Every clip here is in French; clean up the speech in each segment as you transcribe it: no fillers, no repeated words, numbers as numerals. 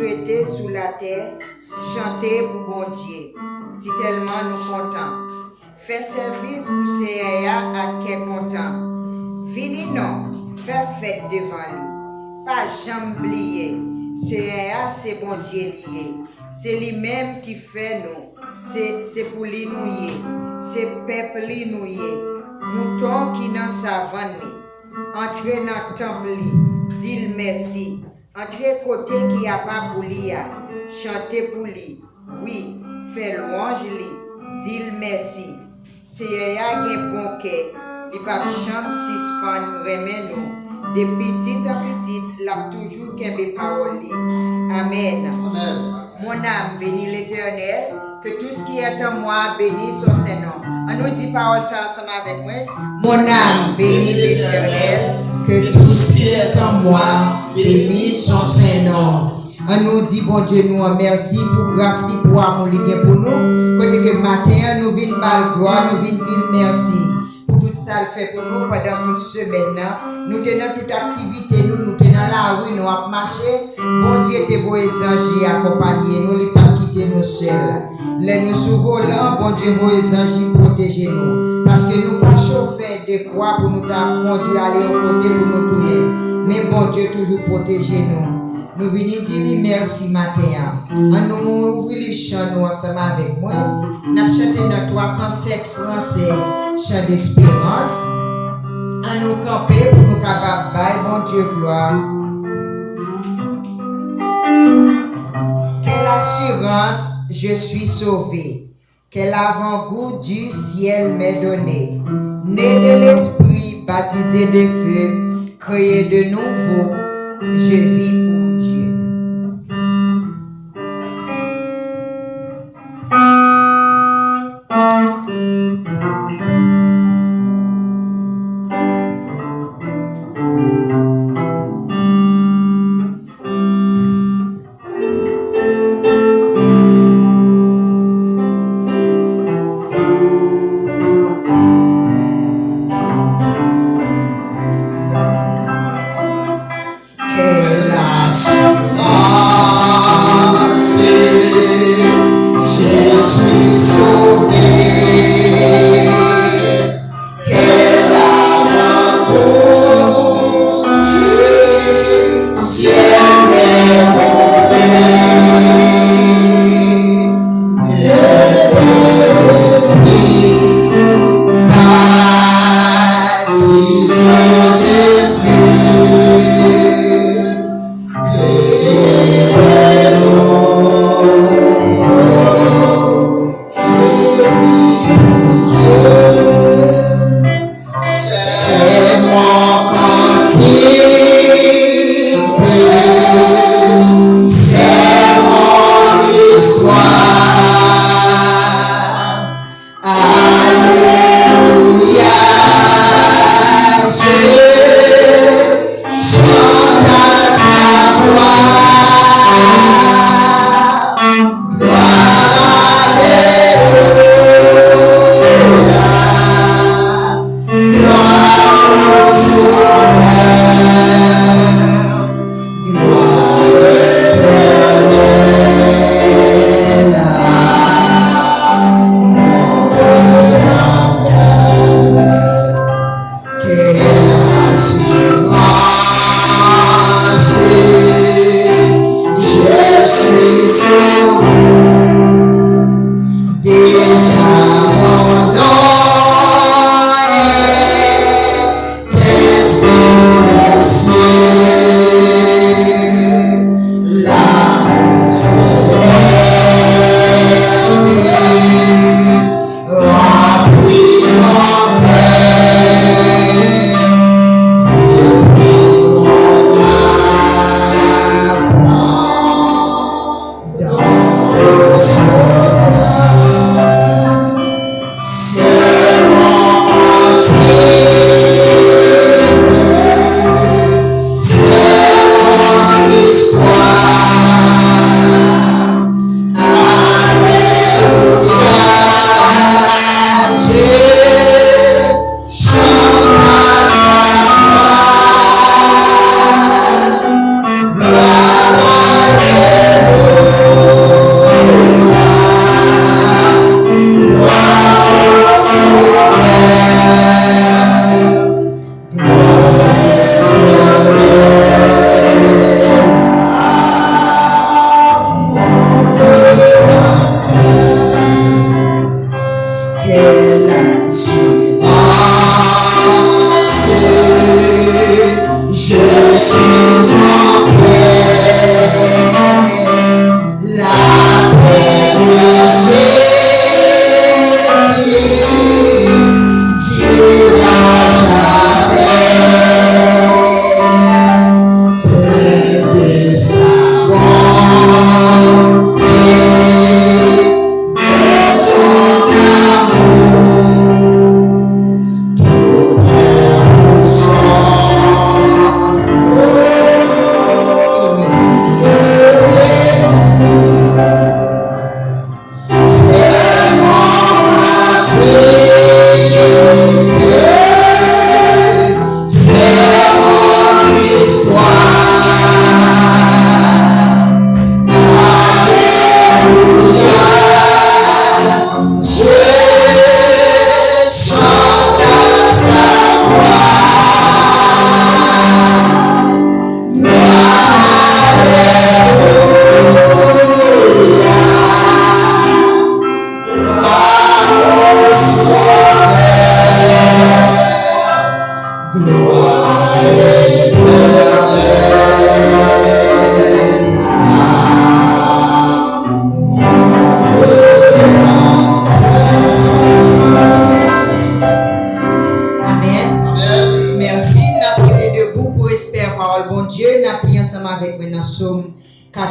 souhaité sous la terre, chanter pour bon Dieu. Si tellement nous contents. Faire service pour CAA à quel content. Vini non, faire fête devant lui. Pas jamais oublier. CAA c'est bon Dieu lié. C'est lui-même qui fait nous. C'est pour lui nous y. C'est peuple lui nous y. Mouton qui dans savane. Entrer dans le temple, dire merci. Entrer côté qui a pas pour lui, chanter pour lui. Oui, faire louange lui, dire merci. C'est un bon cœur, il pas chambre suspend remet nous. De petit à petit, l'a toujours qu'un parole. Amen. Amen. Mon âme bénit l'Éternel, que tout ce qui est en moi bénisse son Saint-Nom. On nous dit parole ça ensemble avec moi. Mon âme bénit l'Éternel, que tout ce qui est en moi bénisse son Saint-Nom. On nous dit, bon Dieu, nous merci pour grâce et pour amour pour nous. Côté que matin, nous venons par gloire, nous venons dire merci pour tout ça le fait pour nous pendant toute semaine. Nous tenons toute activité, nous tenons la rue, nous avons marché. Bon Dieu, te vos anges accompagner nous, ne pas quitter nous seuls. Les nous sous volant, bon Dieu, vos anges protéger nous. Parce que nous pas chauffés de croix pour nous conduire aller au côté pour nous tourner. Mais bon Dieu, toujours protéger nous. Nous venons dire merci matin. Nous ouvrons les chants nous ensemble avec moi. Nous avons chanté dans 307 français, chant d'espérance. Nous camper pour nous capables, bon Dieu, gloire. Quelle assurance, je suis sauvé. Quel avant-goût du ciel m'est donné. Né de l'esprit, baptisé de feu, créé de nouveau, je vis pour Dieu. Quelle assurance.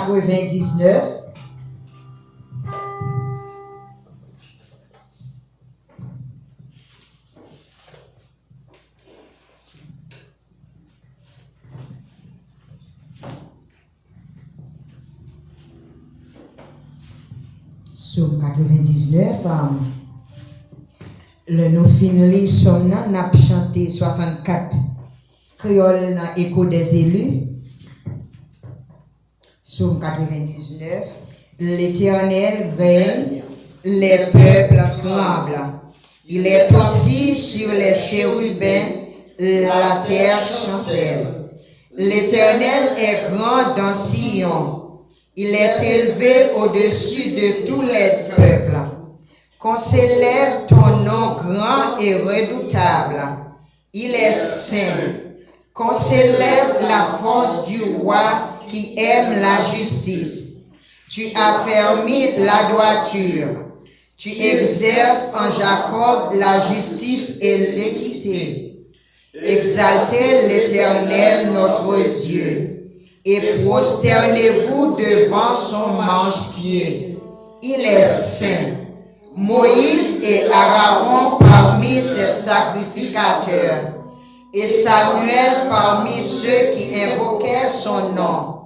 99. Psaume 99, le nous finit somme nan n'a chanté 64 créole dans écho des élus. Psaume 99, l'Éternel règne, les peuples tremblent. Il est aussi sur les chérubins, la terre chancelle. L'Éternel est grand dans Sion. Il est élevé au-dessus de tous les peuples. Qu'on célèbre ton nom grand et redoutable. Il est saint. Qu'on célèbre la force du roi qui aime la justice. Tu as fermé la droiture. Tu exerces en Jacob la justice et l'équité. Exaltez l'Éternel notre Dieu. Et prosternez-vous devant son manche-pied. Il est saint. Moïse et Aaron parmi ses sacrificateurs, et Samuel parmi ceux qui invoquèrent son nom.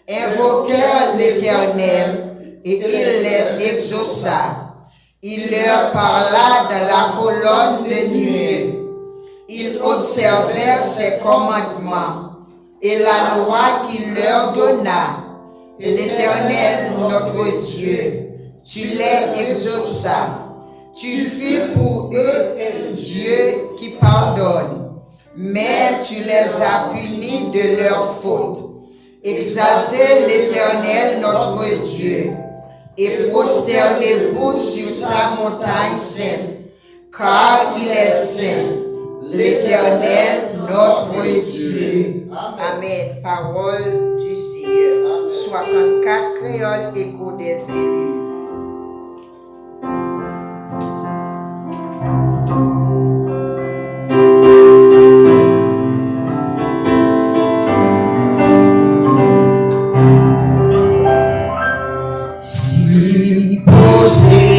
Invoquèrent l'Éternel, et il les exauça. Il leur parla dans la colonne de nuée. Ils observèrent ses commandements et la loi qu'il leur donna. Et l'Éternel, notre Dieu, tu les exauças. Tu fus pour eux un Dieu qui pardonne, mais tu les as punis de leurs fautes. Exaltez l'Éternel, notre Dieu, et prosternez-vous sur sa montagne sainte, car il est saint. L'Éternel, notre Dieu. Amen. Parole du Seigneur. 64 créoles, écho des élus. Si posé.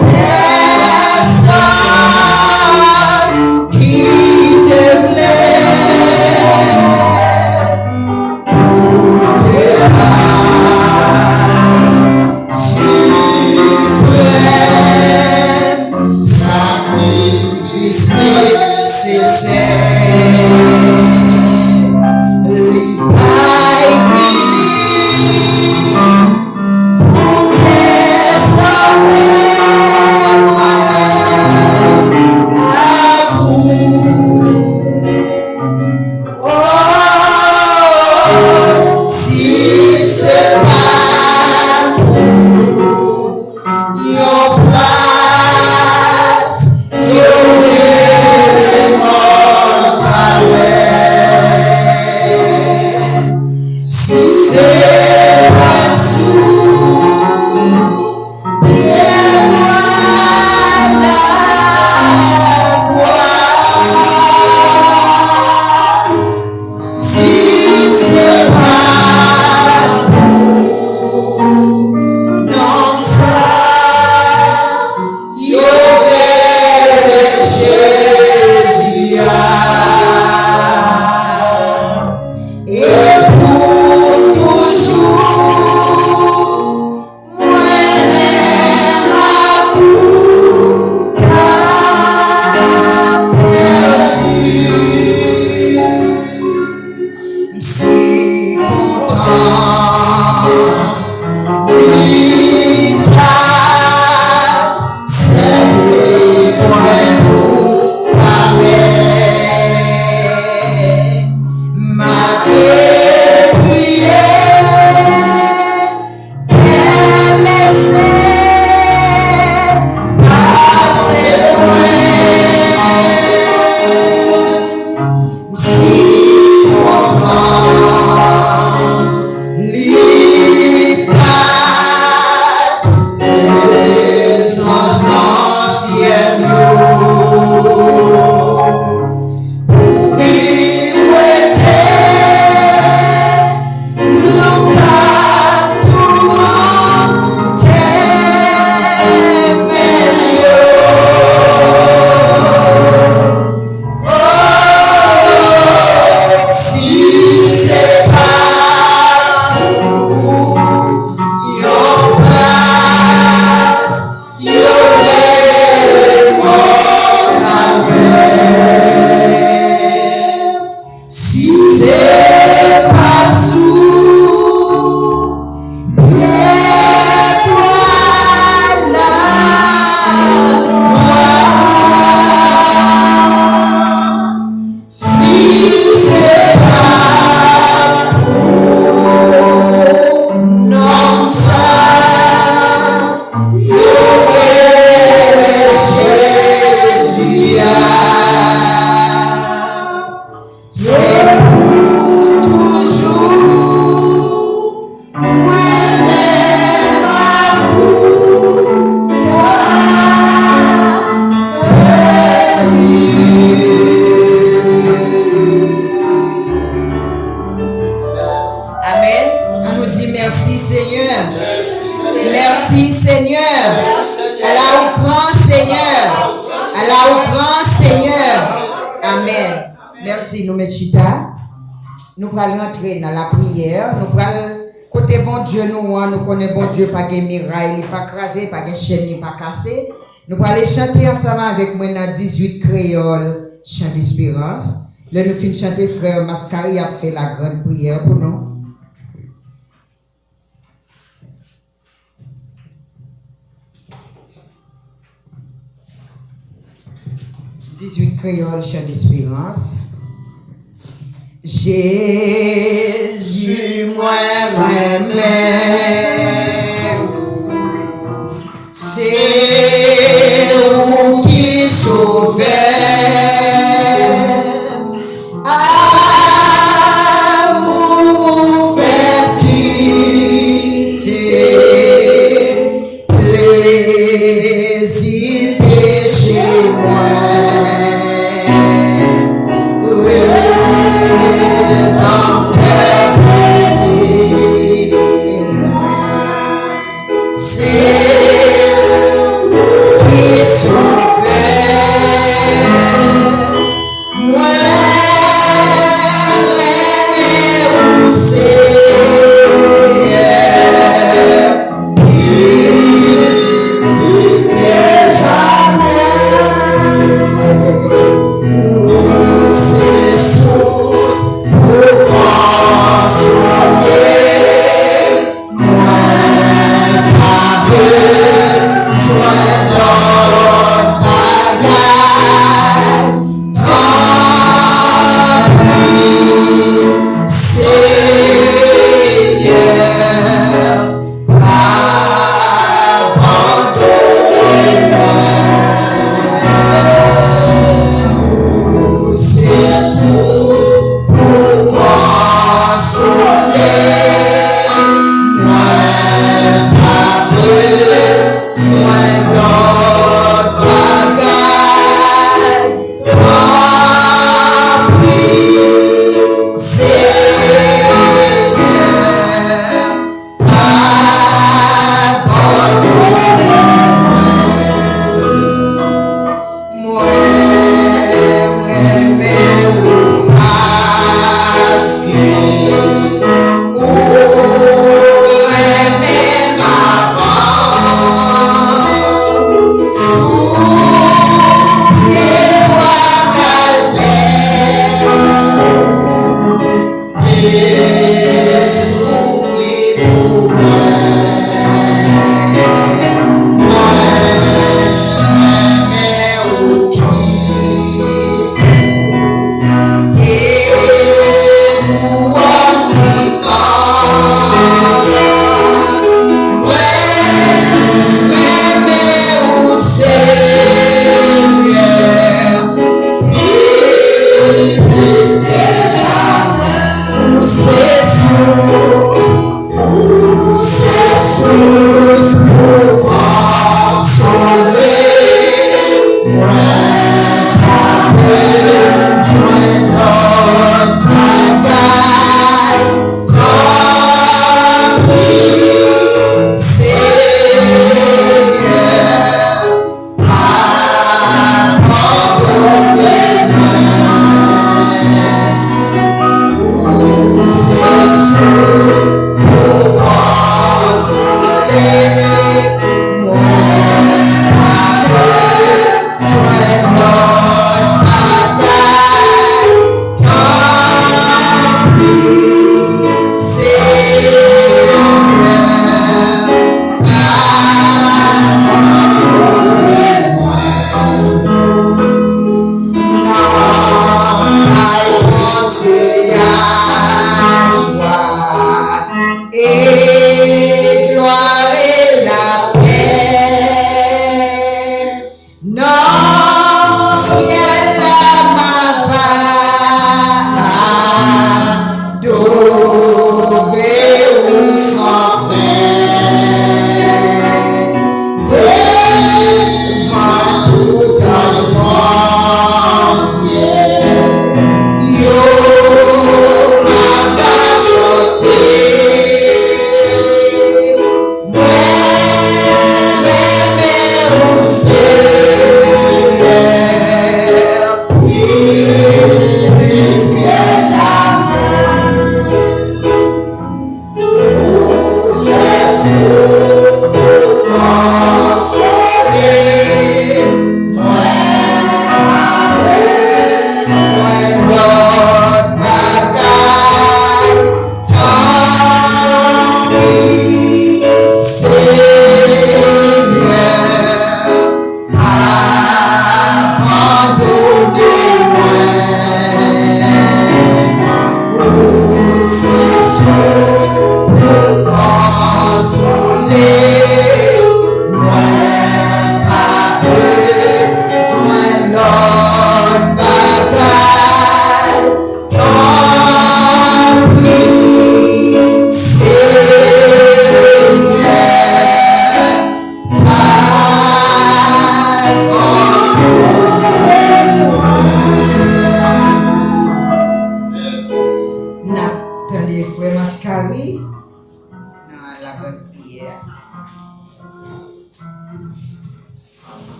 Yes, Nous allons entrer dans la prière. Nous allons côté bon Dieu, nous connaissons bon Dieu, pas de miraille, pas crasé, pas de chaîne, pas cassé. Nous allons chanter ensemble avec moi dans 18 créoles, chant d'espérance. Là, nous finissons chanter, frère Mascari a fait la grande prière pour nous. « 18 créoles, chant d'espérance. Jésus, moi, c'est où qui sauvait. Amour fait quitter plaisir péché moi. Yeah.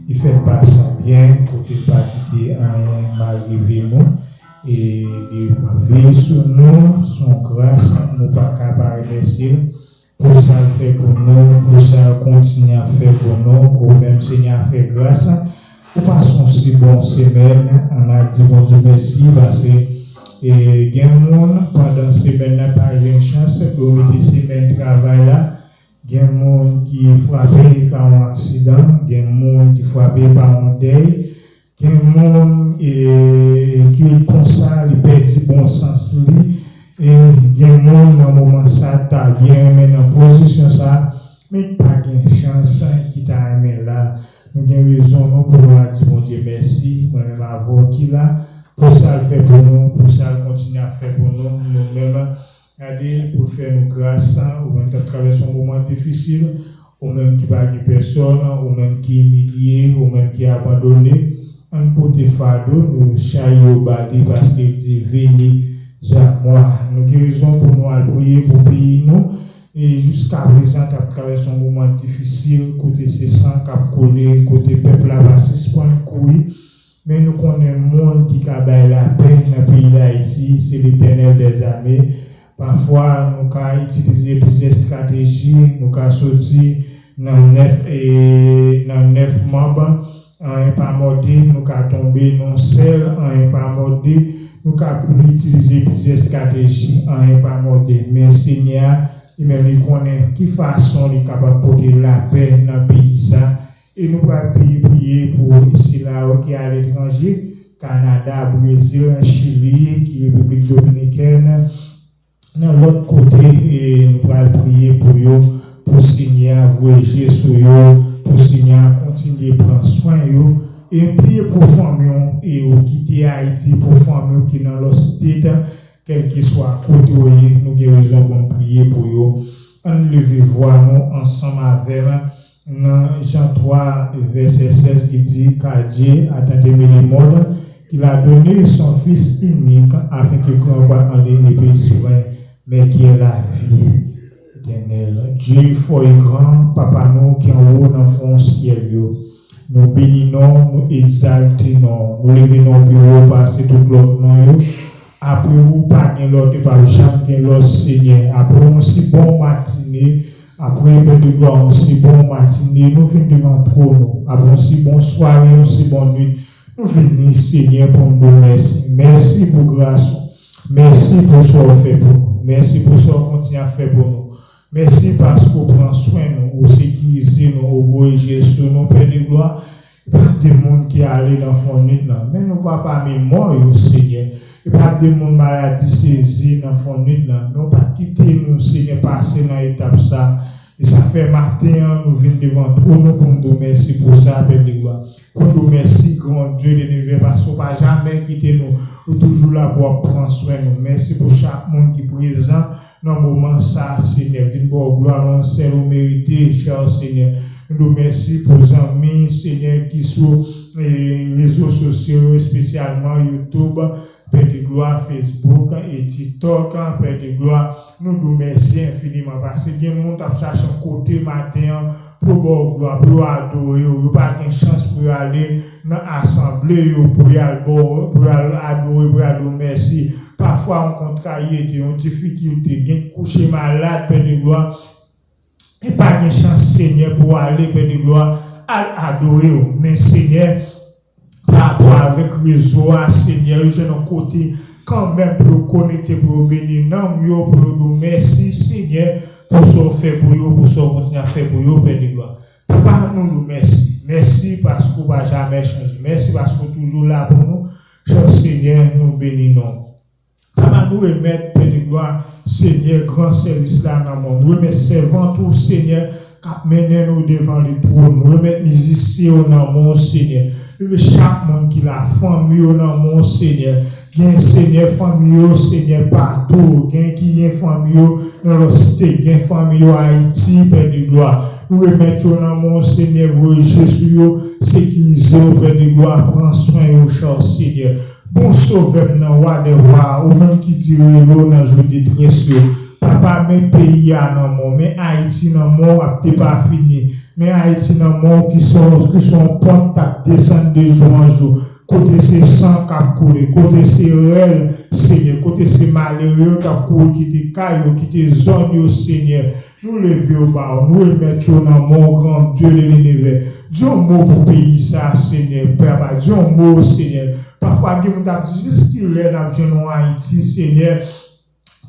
Il fait pas ça bien, côté pas quitter un malgré nous et de vivre sur nous, son grâce, nous pas capable de remercier pour ça le fait pour nous, pour ça continue à faire pour nous, ou même Seigneur a fait grâce. Nous passons si bon semaine, on a dit bon Dieu merci parce que il y a un monde pendant semaine n'a pas eu une chance pour mettre semaine travail là. Il y a des gens qui sont frappés par un accident, il y a des gens qui sont frappés par un deuil, il y a des gens qui sont comme ça, ils perdent du bon sens. Et il y a des gens dans le moment ça, tu as bien aimé dans la position ça, mais pas de chance qui t'a aimé là. Nous avons raison pour nous dire bon Dieu merci, moi-même avoir qui là, pour ça le fait pour nous, pour ça le continue à faire pour nous, nous-mêmes. Pour faire nous grâce, ou même qui traverse un moment difficile, ou même qui pas de personne, ou même qui est humilié, ou même qui est abandonné, on peut te faire nous chailler au badi parce qu'il dit venez à moi. Nous guérissons pour nous à prier pour payer nous, et jusqu'à présent, tu as traversé un moment difficile, côté ces sangs qui a collé, côté peuple à bas 6 points de couille. Mais nous connaissons le monde qui a la paix dans le pays d'Haïti, c'est l'Éternel des armées. Parfois, nous avons utilisé plusieurs stratégies, nous avons sorti dans 9 membres, un pas mordé, nous avons tombé dans seul, un pas mordé, nous avons utilisé plusieurs stratégies, un pas mordé. Mais Seigneur, il connaît qui façon il est capable de porter la paix dans le pays. Ça. Et nous allons prier pour ici là qui est à l'étranger, Canada, Brésil, Chili, qui est République Dominicaine. Dans l'autre côté, nous allons prier pour eux, pour Seigneur voyager sur eux, pour Seigneur continuer à prendre soin de eux, et prier pour famille et quitter Haïti pour famille qui dans leur cité, quel qu'il soit côté, nous guérissons pour prier pour eux. On levez voir nous ensemble avec dans Jean 3, verset 16 qui dit qu'à Dieu attendez-moi les mondes, qu'il a donné son Fils unique afin que qu'on voit en ligne les pays souverains. Mais qui est la vie éternelle. Dieu fort et grand, Papa nous qui en haut dans le ciel, nous bénissons, nous exaltons, nous levons plus haut parce que tout l'autre nom. Après vous, pas l'autre, pas le chant, l'autre Seigneur. Après un si bon matinée, après un de gloire, un si bon matinée, nous venons devant trône. Après un si bon soirée, un si bon nuit, nous venons Seigneur pour nous merci. Merci pour grâce. Merci pour ce qu'on fait pour nous. Merci pour ce qu'on continue à faire pour nous. Merci parce qu'on prend soin de nous, on sécurise nous, on voyage sur nous, Père de gloire. Il n'y a pas de monde qui est allé dans le fond de nuit, mais nous ne pouvons pas mémoire au Seigneur. Il n'y a pas de monde maladie saisie dans le fond de nuit, mais nous ne pouvons pas quitter nous, Seigneur, passer dans l'étape ça. Et ça fait matin, nous venons devant toi pour nous remercier pour ça, Père de gloire. Pour nous remercier, grand Dieu de l'univers, parce qu'on ne va jamais quitter nous. Nous toujours là pour prendre soin de nous. Merci pour chaque monde qui est présent dans le moment ça, Seigneur. Viens pour gloire, on sait nous mériter, cher Seigneur. Nous remercions pour les amis, Seigneur, qui sont les réseaux sociaux, spécialement YouTube, Père de gloire, Facebook et TikTok, Père de gloire. Nous nous remercions infiniment parce que les gens qui cherchent un côté matin pour gloire, pour adorer, ou pas de chance pour aller dans l'assemblée, pour adorer, pour adorer, merci. Parfois, on contrarie, on difficulté, on coucher malade, Père de gloire. Et pas de chance, Seigneur, pour aller, Père de gloire, à adorer. Mais Seigneur, par rapport avec le réseau, Seigneur, je n'ai côté quand même pour connecter, pour bénir, non, pour nous merci, Seigneur, pour ce qu'on fait pour vous, pour ce qu'on continue à faire pour vous, Père de gloire. Papa, nous merci. Merci parce que vous ne jamais changer. Merci parce que vous êtes toujours là pour nous. Cher Seigneur, nous bénissons. Papa, nous remettre, Père de gloire, Seigneur, grand service là dans le monde. Nous remettre servant tout, Seigneur, qui mène nous devant le trône. Nous remettre musiciens dans le monde, Seigneur. Chaque monde qui a famille dans le monde, Seigneur. Gain Seigneur, famille, Seigneur, partout. Gain qui est famille dans le cité. Gain famille à Haïti, Père de gloire. Nous remettons dans mon Seigneur, vous Jésus, sécurisez, Père de gloire, prends soin au cher Seigneur. Bon sauveur, dans roi des rois, ou même qui dit l'eau dans le détresse. Papa, mes pays dans le monde, mais Haïti dans le monde, pas fini. Mais Haïti dans le monde qui sont portes à descendre de jour en jour. Côté ces sang qui a coulé, côté ces réels, Seigneur, côté ces malheureux qui a coulé, qui te caillou, qui te zone, Seigneur. Nous levons au bas, nous remettons dans mon grand Dieu de l'univers. Dieu mot pour pays ça, Seigneur, Père, Dieu mot, Seigneur. Parfois, il y a des gens qui sont dans Haïti, Seigneur,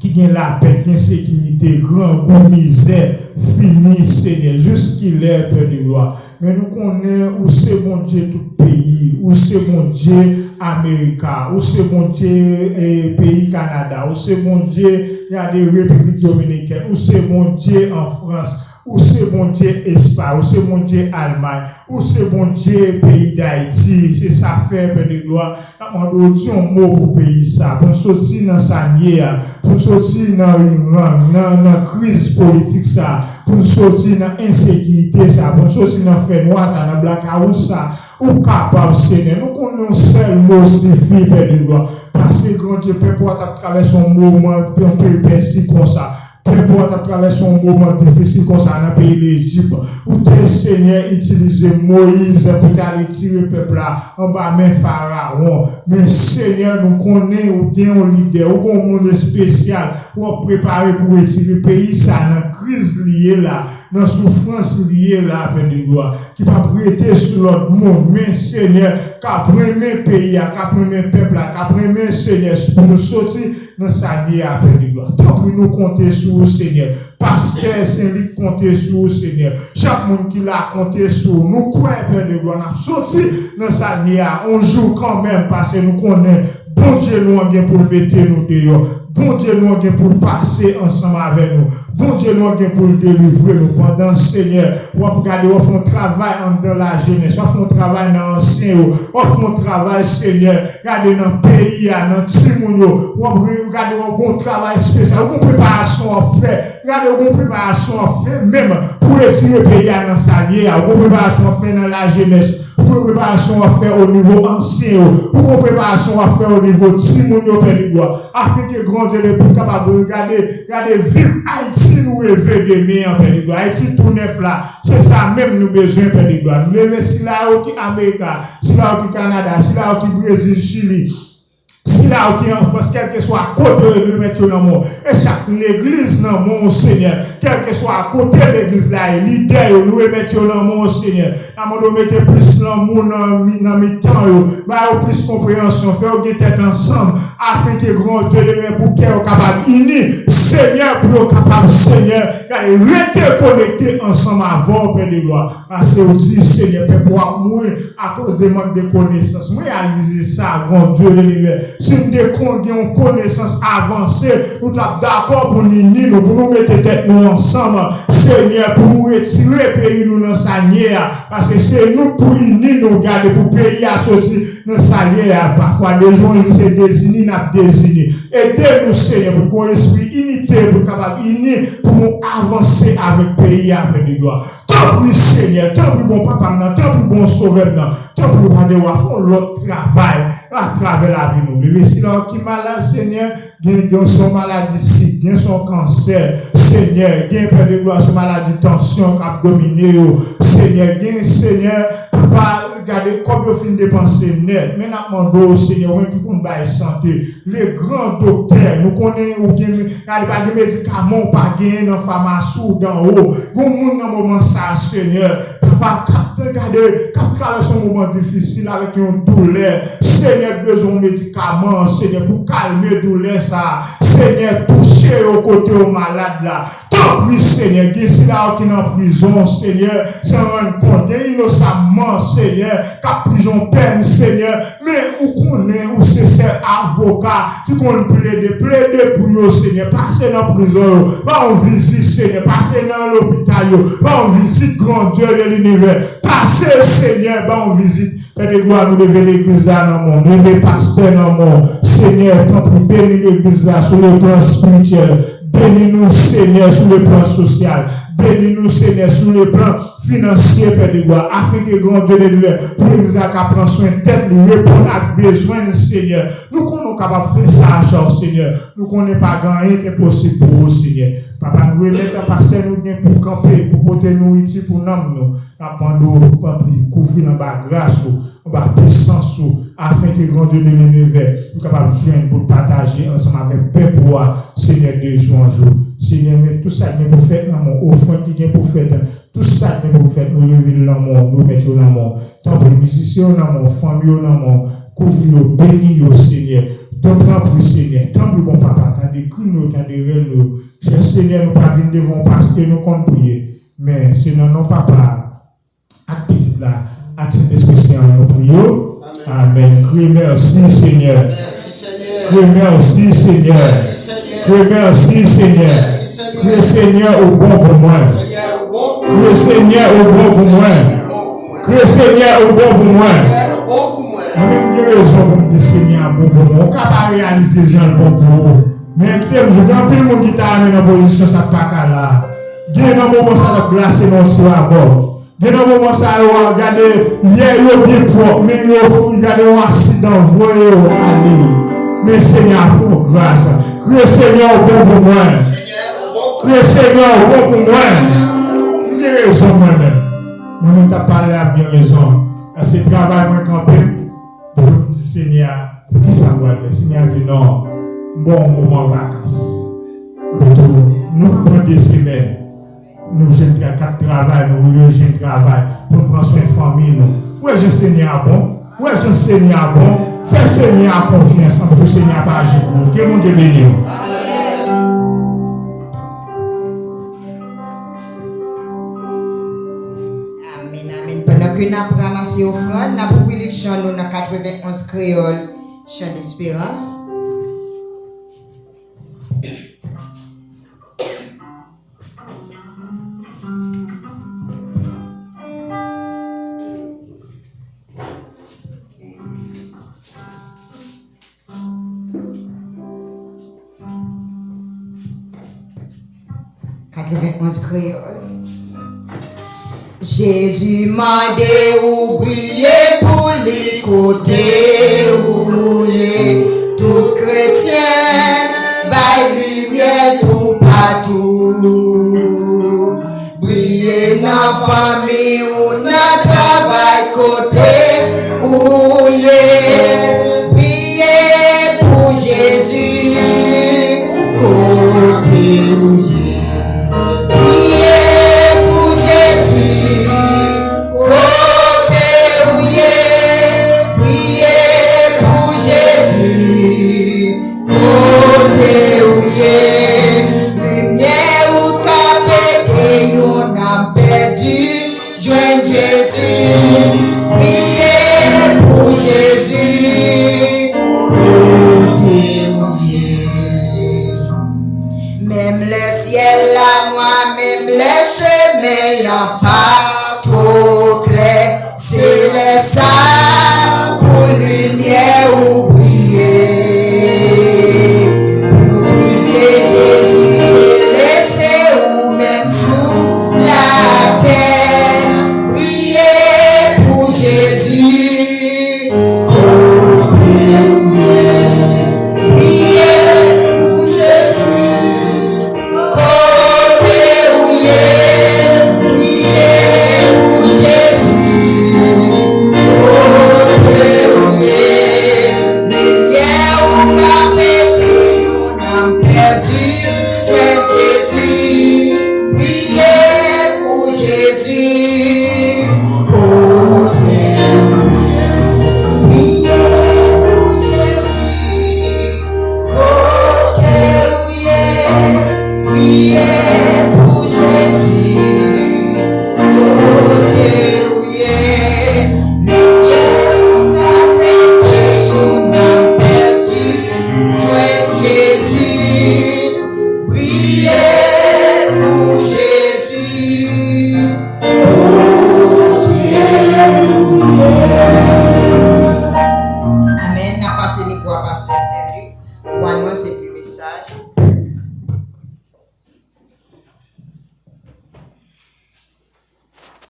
qui ont la paix, qui ont la sécurité, grand goût, misère, fini, Seigneur, jusqu'il est, Père de gloire. Mais nous connaissons où c'est mon Dieu tout pays, où c'est mon Dieu Amérique, où c'est mon Dieu pays Canada, où c'est mon Dieu, il y a des républiques dominicaines, où c'est mon Dieu en France, où c'est mon Dieu Espagne, où c'est mon Dieu Allemagne, où c'est mon Dieu pays d'Haïti, c'est ça fait, Père de gloire. On dit un mot pour pays ça, pour sortir dans sa nière, pour sortir dans la crise politique ça, pour sortir dans l'insécurité ça, pour sortir dans le fait noir ça, dans le blackout ça, ou capable, Seigneur. Nous connaissons seul mot suffit, Père de gloire. Parce que grand Dieu, Père, pour traverser un moment, Père, ainsi comme ça. Père, pour traverser un moment difficile comme ça dans le pays d'Égypte, où le Seigneur utilisait Moïse pour aller tirer le peuple là en bas de Pharaon. Mais Seigneur, nous connaissons ou bien un leader, ou un monde spécial, ou préparé pour retirer le pays, ça, dans la crise liée là, dans la souffrance liée là, Père de gloire, qui va prêter sur l'autre monde. Mais Seigneur, qui a pris le pays, qui a pris le peuple, qui a pris le Seigneur, pour nous sortir dans sa vie, Père de gloire. Tant que nous compter sur le Seigneur, parce que c'est lui qui compte sur le Seigneur. Chaque monde qui l'a compté sur nous, croyons, Père de gloire, nous sorti dans sa vie, on joue quand même, parce que nous connaissons, bon Dieu nous a pour mettre nous dehors. Bon Dieu nous a pour passer ensemble avec nous. Bon Dieu nous a pour délivrer nous pendant Seigneur. On va regarder, on fait un travail dans la jeunesse, on fait un travail dans l'ancien, on fait un travail Seigneur. Regardez dans le pays, dans le Timounio, on va regarder un bon travail spécial, une préparation à faire. Regardez une préparation à faire même pour retirer le pays dans sa vie, une préparation à faire dans la jeunesse. Pour préparation à faire au niveau ancien, pour préparation à faire au niveau Timounio, Père de gloire, afin que grand Dieu le plus capable de regarder vivre Haïti nous rêver de meilleur, Père de gloire. Haïti tout neuf là, c'est ça même nous besoin, Père de gloire. Nous lever si là qui Amérique, si là qui Canada, si là qui Brésil, Chili. Si là qui en France, quel que soit à côté de mettre dans mon, et chaque l'église dans mon Seigneur, quel que soit à côté de l'église là, l'idée nous remettons dans mon Seigneur. À mon mettre plus l'amour dans mes temps, plus compréhension, faire des têtes ensemble, afin que grand Dieu de pour qu'il soit capable unir, Seigneur, pour capable, Seigneur, rester connecté ensemble avant, Père de gloire. Parce que vous dites, Seigneur, Père, pour mourir à cause de manque de connaissances. Moi, réaliser ça, grand Dieu de l'univers. Si nous avons une connaissance avancée, nous sommes d'accord pour nous mettre tête nous ensemble, Seigneur, pour nous retirer le pays nous dans sa nière. Parce que c'est nous pour unir nous garder, pour le pays associé dans sa nière. Parfois, des gens qui se désignent, nous désignent. Aidez-nous, Seigneur, pour qu'on ait esprit unité, pour capable unir, pour nous avancer avec le pays après de gloire. Tant pis, Seigneur, tant pis, bon papa, tant pis, bon sauveur, tant pis, on va faire l'autre travail à travers la vie. Nous, si là qui malade, Seigneur, gagne son maladie ici, gagne son cancer, Seigneur, gagne Père de gloire, son maladie tension qui a dominé, Seigneur, gagne Seigneur, papa, regardez combien de films dépenser net, mais nous demandons, Seigneur, qui compte la santé, les grands docteurs, nous connaissons, pas de médicaments, pas de dans la pharmacie ou dans haut, nous monde dans moment ça, Seigneur, papa, regardez, quand traverse un moment difficile avec une douleur, Seigneur, besoin de médicaments, Seigneur, pour calmer douleur ça, Seigneur, toucher au côté au malade là, tant pis, Seigneur, qui est là qui est en prison, Seigneur, c'est un compte, innocemment, Seigneur, qui a prison peine, Seigneur, mais où qu'on est, où c'est ces avocats qui qu'on plaider pour eux, Seigneur, passez dans la prison, va en visite, Seigneur, passez dans l'hôpital, va en visite, grand Dieu de l'univers, passez, Seigneur, va en visite. Père de gloire, nous lever l'église là dans le monde, lever pasteur dans le monde. Seigneur, tant pis, bénis l'église là sur le plan spirituel. Bénis-nous, Seigneur, sur le plan social. Bénis-nous, Seigneur, sur le plan financier, Père de gloire, afin que grand Dieu de l'univers, pour l'église là, qui prend soin de tête, nous répondre à besoin, Seigneur. Nous sommes capables de faire ça à charge, Seigneur. Nous ne connaissons pas gagner qui est possible pour vous, Seigneur. Papa, nous remettons un pasteur, nous venons pour camper, pour porter nous ici, pour nous, apprendre, pour couvrir dans la grâce, dans la puissance, afin que grand Dieu de l'univers, nous sommes capables de joindre pour partager ensemble avec peuple, Seigneur, de jour en jour. Seigneur, mais tout ça qui est pour faire dans mon offrande qui est pour faire, tout ça qui est pour faire, nous lever dans mon, nous mettre dans mon, tant pour les musiciens dans mon, famille dans mon, couvrir, bénir, Seigneur. Donc, tant pour Seigneur, tant pour bon papa, tant des cris, tant des rêves, cher Seigneur, nous pas venir devant parce que nous comptons prier, mais Seigneur, non papa, à petit là, à cet esprit, nous prions. Amen. Criez merci, Seigneur. Merci, Seigneur. Criez merci, Seigneur. Merci, Seigneur. Criez merci, Seigneur. Merci, Seigneur. Criez Seigneur au bon pour moi. Seigneur, au bon pour Criez Seigneur au bon pour moi. Criez Seigneur au bon pour moi. Seigneur, au bon pour moi. Moi-même, j'ai raison pour me dire Seigneur bon pour moi. On ne peut pas réaliser Jean le bon pour moi. Mais écoutez, je dis un peu le monde qui t'a amené dans la position, ça ne pas qu'à là. Il y a un moment ça va glacer dans le à mort. Il y a un moment ça va regarder, hier il y a bien propre, mais il y a un accident, voyez aller. Mais Seigneur, faut grâce. Criez Seigneur bon pour moi. Criez Seigneur bon pour moi. J'ai raison moi-même. Moi-même, tu as parlé à bien raison. C'est travail, moi, campé. Donc, je dis, Seigneur, pour qui ça doit faire? Seigneur dit non, bon moment vacances. Nous prenons des semaines. Nous jeunes quatre travail, nous jeunes travail pour prendre soin de famille. Oui, je Seigneur bon. Oui, je Seigneur bon. Fais Seigneur confiance en pour Seigneur pas agir pour nous. Que mon Dieu bénisse. Pendant que nous avons ramassé l'offrande, nous avons ouvert le chant dans 91 créoles, chant d'espérance. Créole. Jésus m'a déoublié pour les côtés roulés. Tout chrétien, baille lumière tout partout. Briller dans la famille ou dans le travail côté roulé. Briller pour Jésus, côté roulé. Jésus,